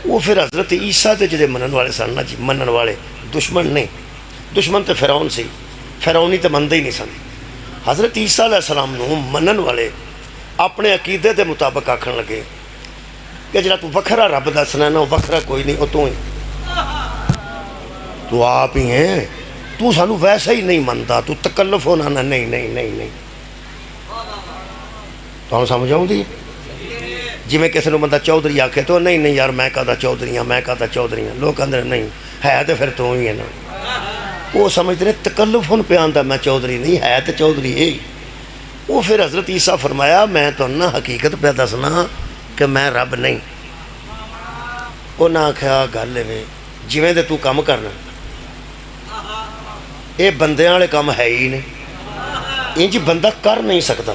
وہ پھر حضرت عیسیٰ دے جڑے منن والے سن نا جی، منن والے دشمن نہیں، دشمن تو فرعون سی، فرعونی تو منتے ہی نہیں سن۔ حضرت عیسیٰ علیہ السلام نو منن والے اپنے عقیدے دے مطابق آکھن لگے کہ جڑا تو وکھرا رب دسنا نا، وہ وکھرا کوئی نہیں، وہ تو ہی تو آپ ہی ہیں، تو سانو ویسا ہی نہیں منتا، تو تکلف ہونا نا، نہیں نہیں نہیں نہیں۔ تو ہم سمجھاؤں دی جی میں کسی نے بندہ چودھری آکھے تو نہیں نہیں یار میں کہتا چودھری ہوں، میں کہتا چودھری ہوں، لوگ اندر نہیں ہے تو پھر تو ہی ہے نا۔ وہ سمجھتے ہیں تکلف ہون پہ آندا میں چودھری نہیں ہے تو چودھری ہے۔ وہ پھر حضرت عیسیٰ فرمایا میں تو نہ حقیقت پہ دسنا کہ میں رب نہیں۔ وہ نہ آکھیا گل ہے جویں دے تو کام کرنا، یہ بندیاں والے کام ہے ہی نہیں، انج بندہ کر نہیں سکتا۔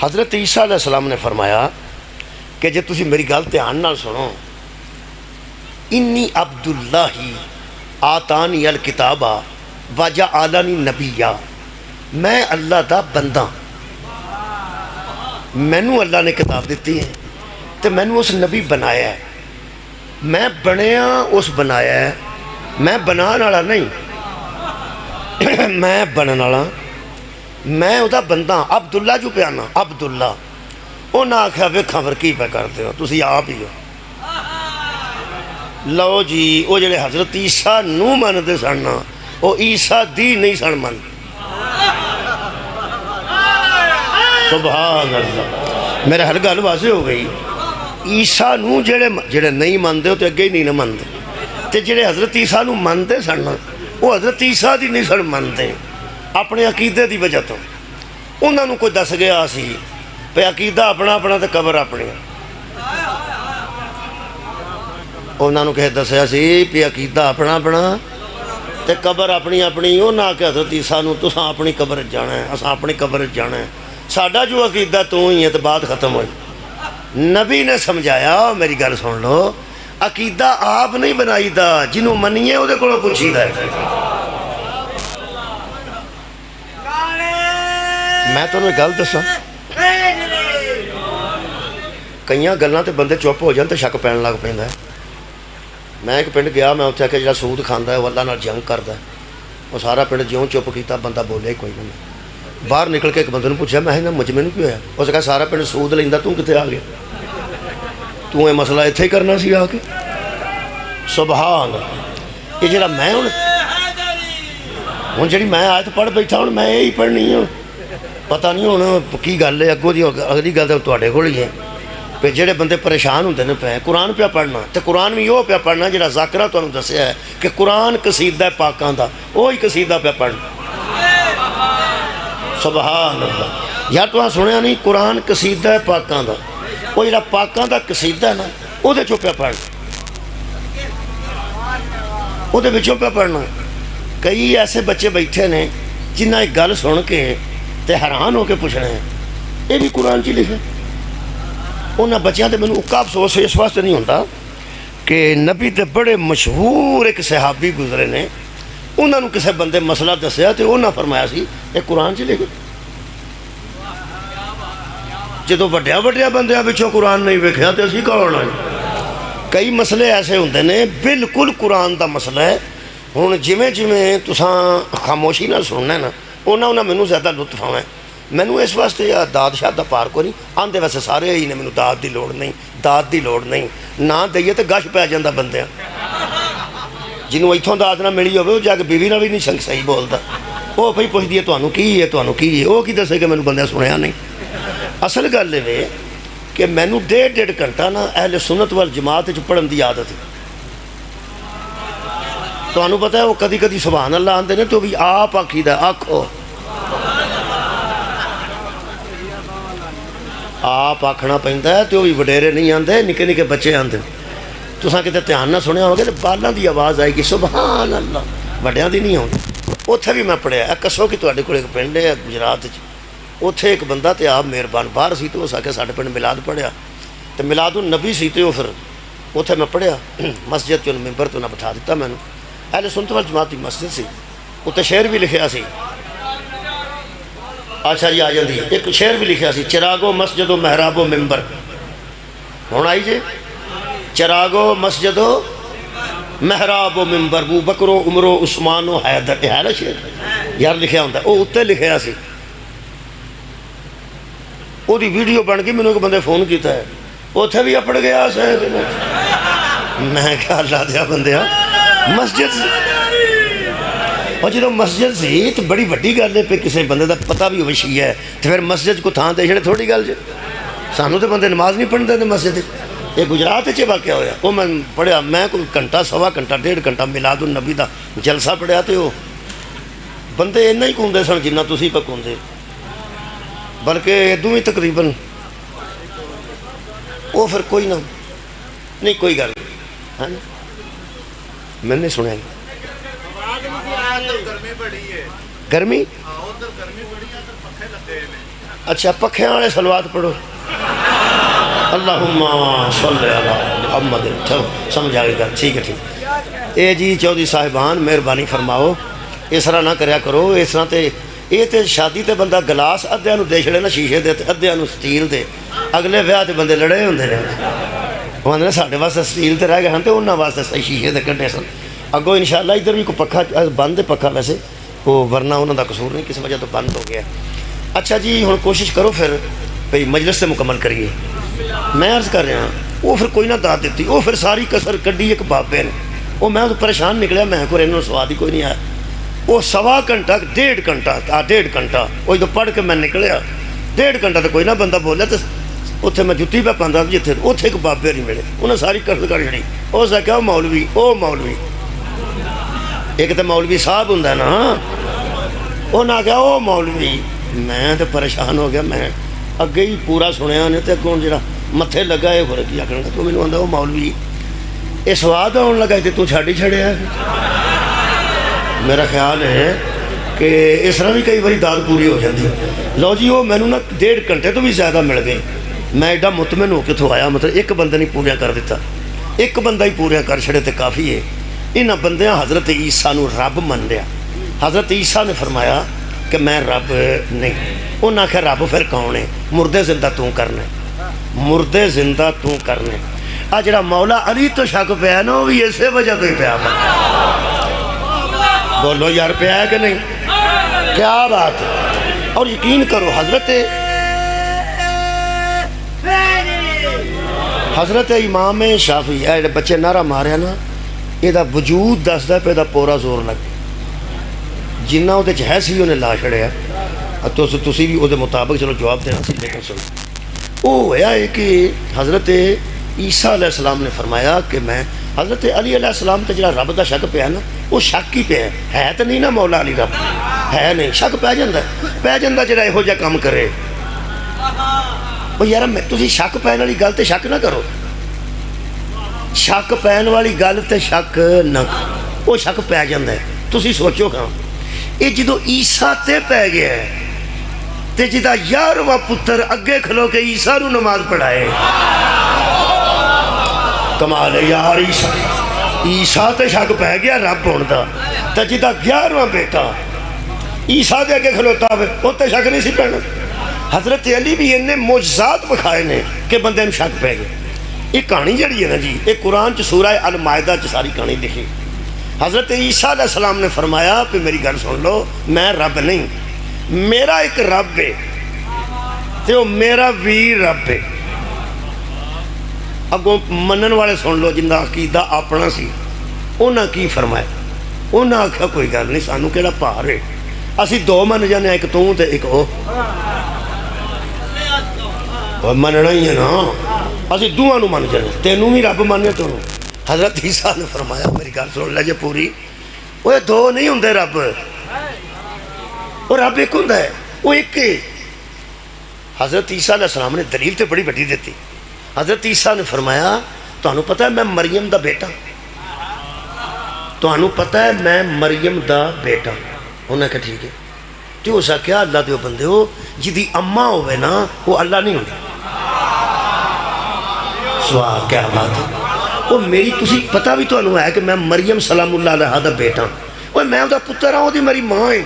حضرت عیسیٰ علیہ السلام نے فرمایا کہ جے تسی میری گل دھیان نال سنو، انی عبداللہ آتانی الکتابہ وجعلنی نبیہ، میں اللہ دا بندہ، مینوں اللہ نے کتاب دیتی ہے تو مینوں اس نبی بنایا ہے، میں بنیا اس بنایا ہے، میں بنان والا نہیں، میں بنن والا، میں وہ بندہ عبداللہ جو پہ آنا عبداللہ۔ وہ نہ آکھیا ویکھاں پھر کی پہ کرتے ہو تسی آپ ہی ہو۔ لو جی وہ جڑے حضرت عیسیٰ نو مندے سن وہ عیسیٰ دی نہیں سن من۔ سبحان اللہ، میرے ہر گل واضح ہو گئی۔ عیسیٰ نو جڑے نہیں مندے تو اگے ہی نہیں مندے، تے جڑے حضرت عیسیٰ نو مندے سن وہ حضرت عیسیٰ دی نہیں سن مندے اپنے عقیدے دی وجہ تو۔ انہوں نے کوئی دس گیا سی پہ عقیدہ اپنا اپنا تے قبر اپنی، انہوں نے کہے دسیا سی پہ عقیدہ اپنا اپنا تے قبر اپنی اپنی۔ وہ نہ کہ حضرت عیسیٰ نو تساں اپنی قبر جانا ہے، اساں اپنی قبر جانا ہے، ساڈا جو عقیدہ تو ہی ہے، تو بات ختم ہوئی۔ نبی نے سمجھایا، میری گل سن لو، عقیدہ آپ نہیں بنائی دا، جنہوں منیے وہ دے کولوں پوچھی دا ہے۔ میں تو انہیں گل دساں، کئیاں گلاں تے بندے چپ ہو جان تے شک پین لگ پیندا ہے۔ میں ایک پنڈ گیا، میں اتنے کہ جڑا سود کھاندا ہے وہ اللہ نال جنگ کردا ہے، وہ سارا پنڈ جیوں چپ کیتا، بندہ بولے کوئی نہیں۔ باہر نکل کے ایک بندے نے پوچھا میں نہ مجھ مینوں کی ہویا؟ اس کہا سارا پنڈ سود لیندا، تو کتے آ گیا؟ تو یہ مسئلہ اتنے ہی کرنا سی آ کے؟ سبحان اللہ۔ یہ جڑا میں ہوں جڑی میں آیت پڑھ بیٹھا ہوں میں یہی پڑھنی ہوں، پتہ نہیں ہوں کی گل ہے، اگوں دی اگلی گل تو تواڈے کول ہی ہے۔ پہ جڑے بندے پریشان ہوندے نے پہ قرآن پیا پڑھنا، تے قرآن بھی وہ پیا پڑھنا جڑا ذاکرہ تانوں دسیا ہے کہ قرآن قصیدہ پاکاں دا، وہی قصیدہ پیا پڑھنا۔ سبحان اللہ۔ یا تو سنیا نہیں قرآن قصیدہ پاکاں دا، وہ جڑا پاکاں دا قصیدہ ہے نا وہ دے چوں پیا پڑھنا، وہ دے وچوں پیا پڑھنا۔ کئی ایسے بچے بیٹھے نے جنہ ایک گل سن کے تے حیران ہو کے پوچھنا ہے یہ بھی قرآن چ لکھے۔ انہاں بچیاں تے مینوں اکا افسوس اس واسطے نہیں ہوتا کہ نبی دے بڑے مشہور ایک صحابی گزرے نے، انہوں نے کسے بندے مسئلہ دسیا تے انہاں فرمایا سی یہ قرآن چ لکھے۔ جدو وڈیا وڈیا بندیاں پچھوں قرآن نہیں ویکھیا تے اسی کون ہیں؟ کئی مسئلے ایسے ہوندے نے بالکل قرآن دا مسئلہ ہے۔ ہوں جویں جویں تساں خاموشی نال سننا ہے نا انہاں مینوں زیادہ لطف آنا ہے۔ مینوں اس واسطے داد شاد دا پار کو نہیں آندے، ویسے سارے ہی نے مینوں داد دی لوڑ نہیں، داد دی لوڑ نہیں، نہ دئیے تو گش پی جاندا بندیاں۔ جنہوں ایتھوں داد نہ ملی ہوئے وہ جا کے بیوی نہ بھی نہیں صحیح بولدا، وہ پھر پوچھدی ہے تانوں کی ہے، تانوں کی ہے، وہ کی دسے کہ مینوں بندہ سنیا نہیں۔ اصل گل یہ کہ مینوں ڈیڑھ ڈیڑھ گھنٹہ نا اہل سنت والجماعت پڑھن دی عادت ہے۔ تانوں پتہ ہے وہ کدی کدی سبحان اللہ آندے نے تو بھی آپ آکھیدا آکھو، آپ آکھنا پیندا ہے تو بھی وڈیرے نہیں آندے، نکے نکے بچے آندے۔ تساں کتے دھیان نہ سنیا ہوگا تو بالاں دی آواز آئے گی سبحان اللہ، وڈیاں دی نہیں ہوندی۔ اتھے بھی میں پڑھیا کسو کہ تواڈے کول ایک پنڈ ہے گجرات وچ، اتھے ایک بندہ تے آپ مہربان باہر سی تو اس آ کے ساڈے پنڈ میلاد پڑھیا تو میلاد النبی سی تو پھر اتھے میں پڑھیا مسجد چ ممبر تو نہ بٹھا دیتا مینوں، اہل سنت والجماعت دی مسجد سی، اتنے شعر بھی لکھیا سی۔ اچھا جی آ جاندی ایک شعر بھی لکھیا سی چراغ و مسجد و محراب و ممبر، ہوں آئی جے چراغو مسجدو محراب و ممبر ابو بکر و عمر و عثمان و حیدر ہے نا شیر یار لکھیا ہوتا ہے وہ اتنے لکھیا سی وہ دی ویڈیو بن گئی میں نے بندے فون کیتا ہے اتنے بھی اپڑ گیا میں کہا اللہ دیا بندیا مسجد اور جدو مسجد سی تو بڑی بڑی گل ہے پہ کسی بندے دا پتہ بھی وشی ہے تو پھر مسجد کو تھان دے چھڑے تھوڑی گل جے سانو تو بندے نماز نہیں پڑھتے تھے مسجد یہ گجرات چ واقعہ ہویا وہ میں پڑھیا میں کوئی گھنٹہ سوا گھنٹہ 1.5 گھنٹہ میلاد النبی دا جلسہ پڑھیا تو وہ بندے اینا ہی کھوندے سن جنہ تسی پہ کھوندے بلکہ ادوں ہی تقریباً وہ پھر کوئی نہ نہیں کوئی گل نہیں میں نے سنیا گرمی اچھا پکھیاں والے صلوات پڑھو اللہم صلی علی محمد سمجھ آگے گا ٹھیک ہے ٹھیک اے جی چودھری صاحبان مہربانی فرماؤ اس طرح نہ کریا کرو اس طرح تے یہ تے شادی تے بندہ گلاس ادھیاں نو دے چھڑے نا شیشے دے ادھیاں نو سٹیل دے اگلے ویاہ تے بندے لڑے ہوندے رہے وہ نے ساڈے واسطے سٹیل تے رہ گئے ہن تے انہاں واسطے شیشے دے کڈے سن اگوں انشاءاللہ ادھر بھی کوئی پکھا بند ہے پکھا ویسے وہ ورنہ انہوں دا قصور نہیں کسی وجہ تو بند ہو گیا اچھا جی ہن کوشش کرو پھر بھئی مجلس سے مکمل کریے میں عرض کر رہا ہوں وہ پھر کوئی نہ داد دیتی وہ پھر ساری کسر کڈی ایک بابے نے وہ میں تو پریشان نکلیا میں کو انہوں سواد ہی کوئی نہیں آیا وہ سوا گھنٹہ 1.5 گھنٹہ 1.5 گھنٹہ وہ جو پڑھ کے میں نکلیا 1.5 گھنٹہ تو کوئی نہ بندہ بولیا تو اتنے میں جتی پہ پاندہ جتنے اتنے ایک بابے نہیں ملے انہیں ساری کسر کر چھڑی اس نے کہا مولوی او مولوی ایک تو مولوی صاحب ہوں نا وہ نہ کہا او مولوی میں تو پریشان ہو گیا میں اگے ہی پورا سنیا نے تو اگوں جا متھے لگا یہ ہو رہی آخر تو مجھے آتا وہ مولوی یہ سواد آن لگا تو چھڈ ہی چھڑیا میرا خیال ہے کہ اس طرح بھی کئی باری داد پوری ہو جاتی لو جی وہ مینوں نا 1.5 گھنٹے تو بھی زیادہ مل گئے میں ایڈا مطمئن ہو کے تو آیا مطلب ایک بندے نے پوریا کر دیتا ایک بندہ ہی پوریا کر چھڑے تو کافی ہے انہاں بندیاں حضرت عیسیٰ نو رب من لیا حضرت عیسیٰ نے فرمایا کہ میں رب نہیں انہوں نے آخیا رب پھر کون ہے مردے زندہ تو کرنا مردے زندہ تو کرنے آ جڑا مولا علی تو شک پیا نا وہ بھی اسی وجہ تو ہی پیا بولو یار پیا ہے کہ نہیں کیا بات ہے اور یقین کرو حضرت امام شافعی ہے بچے نعرہ ماریا نا یہ وجود دستا پہ دا پورا زور لگ جنہ وہ ہے سی انہیں لا چھڑیا تسی بھی وہ مطابق چلو جواب دینا سی لیکن سنو وہ ہوا ہے کہ حضرت عیسیٰ علیہ السلام نے فرمایا کہ میں حضرت علی علیہ السلام تے جڑا رب دا شک پیا نا وہ شک ہی پیا ہے تو نہیں نا مولا علی رب ہے نہیں شک پہ جاندہ جڑا یہو جا کام کرے وہ یار تسی شک پہن والی گل تے شک نہ کرو شک پہن والی گل تے شک نہ کرو وہ شک پہ جاندہ ہے تسی سوچو کہاں یہ جدو عیسیٰ تے پہ گیا ہے تے جدا یارواں پتر اگے کھلو کے عیسیٰ نو نماز پڑھائے کمال ہے یار عیسیٰ تے شک پہ گیا رب ہوندہ تے جدا 11واں بیٹا عیسیٰ دے اگے کھلوتا ہوئے وہ تے شک نہیں سی پہنا حضرت علی بھی انہیں معجزات بکھائے نے کہ بندے نے شک پہ گئے یہ کہانی جڑی ہے نا جی یہ قرآن چ سورہ المائدہ چ ساری کہانی لکھی حضرت عیسیٰ علیہ السلام نے فرمایا کہ میری گل سن لو میں رب نہیں میرا ایک رب ہے تے وہ میرا بھی رب ہے اگوں منن والے سن لو جنہ عقیدہ اپنا سی انہاں کی فرمایا انہاں آکھا کوئی گل نہیں سانو کیڑا پار ہے اسی دو من جانے ایک تو تے ایک او مننا ہی ہے نا اسی دوہاں نو من جانے تینوں بھی رب ماننے تو حضرت عیسیٰ نے فرمایا میری گل سن لے جے پوری وہ دو نہیں ہوندے رب اور رب ایک ہوندہ ہے وہ ایک ہے حضرت عیسیٰ علیہ السلام نے دلیل تے بڑی بڑی دیتی حضرت عیسیٰ نے فرمایا تو انہوں پتہ ہے میں مریم دا بیٹا تو انہوں پتہ ہے میں مریم دا بیٹا انہوں نے کہا ٹھیک ہے تو اسا کیا اللہ دے بندے ہو جدی اممہ ہوئے نا وہ اللہ نہیں ہوندے سوال کیا بات ہے وہ میری تسی پتہ بھی تو انہوں ہے کہ میں مریم سلام اللہ علیہ دا بیٹا وہ میں دا پتر آؤں دی میری ماں ہے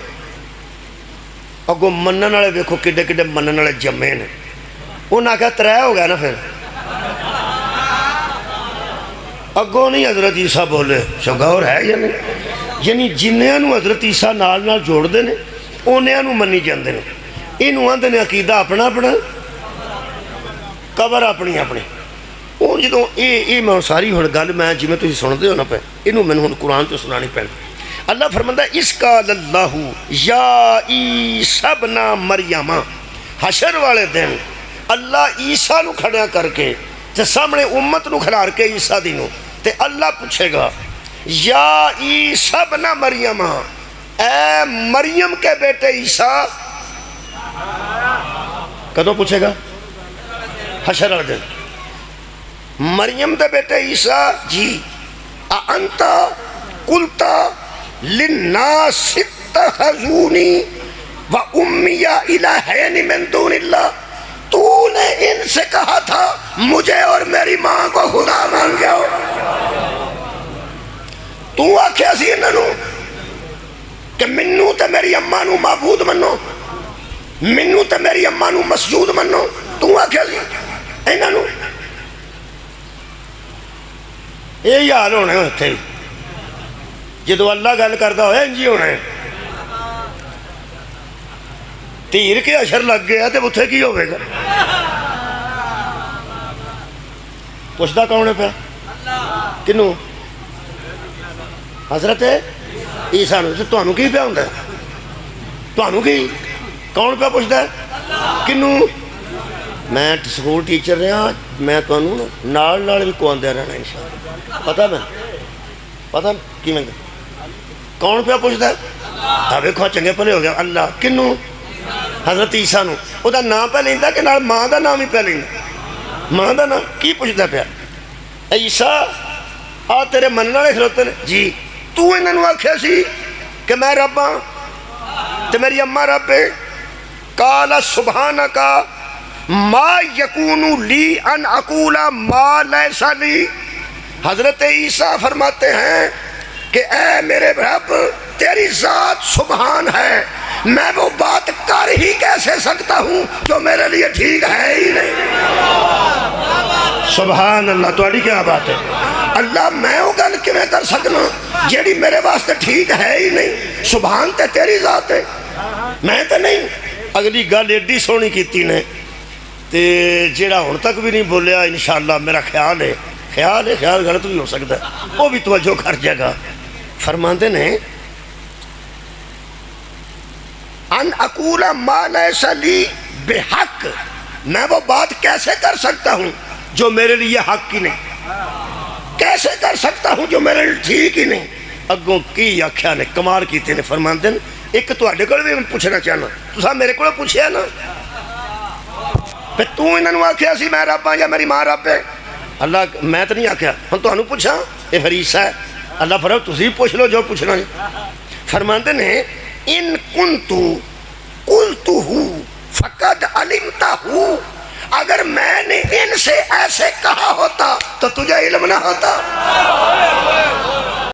اگو منن والے ویکھو کڈے کڈے منن والے جمے نے انہاں کہا ترے ہو گیا نا پھر اگوں نہیں حضرت عیسیٰ بولے شغور ہے یا نہیں؟ یعنی جنہاں نو حضرت عیسیٰ نال نال جوڑ دے نے انہاں نو منی جاندے نے، انہوں آندے نے عقیدہ اپنا اپنا، قبر اپنی اپنی۔ وہ جدوں یہ میں ساری ہن گل میں جویں تسی سنتے ہو نا پہ اینوں مینوں ہن قرآن تو سنانی پینی۔ اللہ فرماندا ہے اس قال اللہ یا عیسی ابن مریم، حشر والے دن اللہ عیسیٰ نو کھڑا کر کے تے سامنے امت نو کھلار کے عیسیٰ دی نو تے اللہ پوچھے گا یا عیسی ابن مریم، اے مریم کے بیٹے عیسیٰ، کدوں پوچھے گا؟ حشر والے دن۔ مریم دے بیٹے عیسیٰ جی انتا قلتا للناس اتخذونی و امی الہین من دون اللہ، تو نے ان سے کہا تھا مجھے اور میری ماں کو خدا مان گیا ہو، تو آکھیا سی انہوں کہ منو تے میری اماں نو معبود منو، منو تے میری اماں نو مسجود منو، تو آکھیا سی انہوں یہ حال ہونے تھے جدو اللہ گل کرتا ہویا انجی ہونے تیر کے اشر لگ گیا تو اتھے کی ہوئے گا؟ پوچھتا کون ہے پہ کنوں؟ حضرت عیسیٰ نے تو انہوں کی پہ ہوندہ ہے؟ تو انہوں کی کون پہ پوچھتا ہے؟ کنوں؟ میں سکول ٹیچر رہا، میں تو انہوں نال نال بھی کون دے رہنا انشاءاللہ، پتہ میں پتہ کی میں کون پہ پوچھتا ہے؟ ابھی کھو چنگے پلے ہو گیا اللہ کنوں؟ حضرت عیسیٰ نو او دا نام پہ لیندہ کہ نال ماں دا نام ہی پہ لیندہ؟ ماں دا نام کی پوچھتا پہ؟ اے عیسیٰ آ تیرے مننا لے کھلوتے نے جی تو انہوں آکھیا سی کہ میں رب ہاں تے میری اماں رب ہے، قال سبحانکا ما یکونو لی ان اقولا ما لیسا لی۔ حضرت عیسیٰ فرماتے ہیں کہ اے میرے رب تیری ذات سبحان ہے، میں وہ بات کر ہی کیسے سکتا ہوں جو میرے لیے ٹھیک ہے ہی نہیں۔ سبحان اللہ، تو اڑی کیا بات ہے؟ اللہ میں وہ گل کیویں کر سکنا جیڑی میرے واسطے ٹھیک ہے ہی نہیں، سبحان تے تیری ذات ہے، میں تے نہیں۔ اگلی گل ایڈی سونی کیتی نے تے جیڑا ہن تک بھی نہیں بولیا انشاءاللہ میرا خیال ہے خیال غلط بھی ہو سکتا ہے، وہ بھی توجہ کر جائے گا۔ فرماندے نے ان اقول ما لیس لی بحق، میں وہ بات کیسے کر سکتا ہوں جو میرے لیے حق ہی نہیں، کیسے کر سکتا ہوں جو میرے لیے ٹھیک ہی نہیں۔ اگوں کی آکھیا نے کمال کیتے نے، فرماندے نے ایک تواڈے کول بھی پوچھنا چاہنا، تساں میرے کول پوچھیا نا پھر تو انہوں آکھیا سی میں رب ہاں یا میری ماں رب ہے؟ اللہ میں تو نہیں آکھیا، ہن تانوں پوچھاں اے فریسہ ہے؟ اللہ فرماتا تسی پوچھ لو جو پوچھنا ہے۔ فرماندے نے ان کنتو قلتہ فقد علمتہ، اگر میں نے ان سے ایسے کہا ہوتا تو تجھے علم نہ ہوتا۔